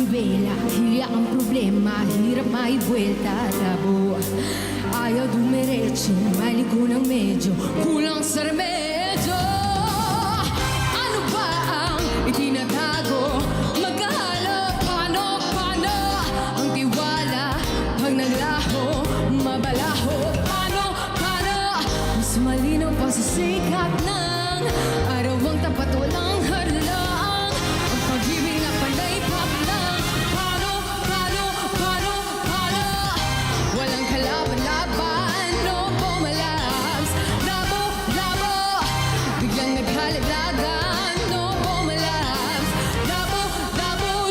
manubela, hiya ang problema, hirap maibuelta, labo. Ayaw dumiretso, maligo ng medyo, kulang sa remedyo. Ano ba ang itinatago? Magkahalo, paano? Ang tiwala, pag naglaho, mabalaho. Paano? Mas malinaw pa sa sikat ng araw ang tapat, walang harlang. Ang pag-ibig na panay lang. Paano? Walang kalaban-laban, no pumalabs. Labo, biglang naghalilagan, no pumalabs. Labo,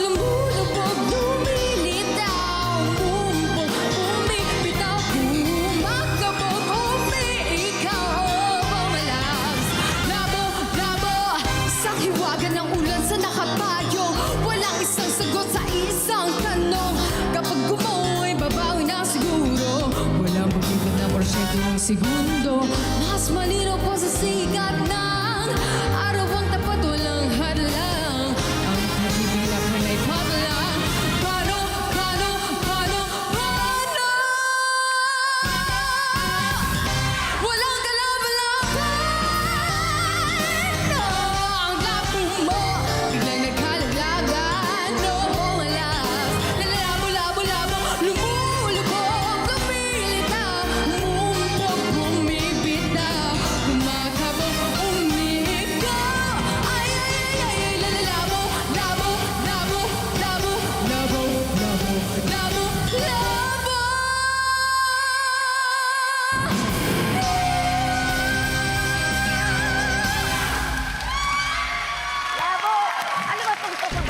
lumulubog, lumilitaw, umumpong, umipitaw, kumakabog, umiikaw, pumalabs. Labo, sa hiwaga ng ulan sa nakatayo, walang isang sagot sa isang tanong. Kapag gumoy, babawi na siguro, walang magbibig na porsyento ng segundo. Mas malinaw po sa sikat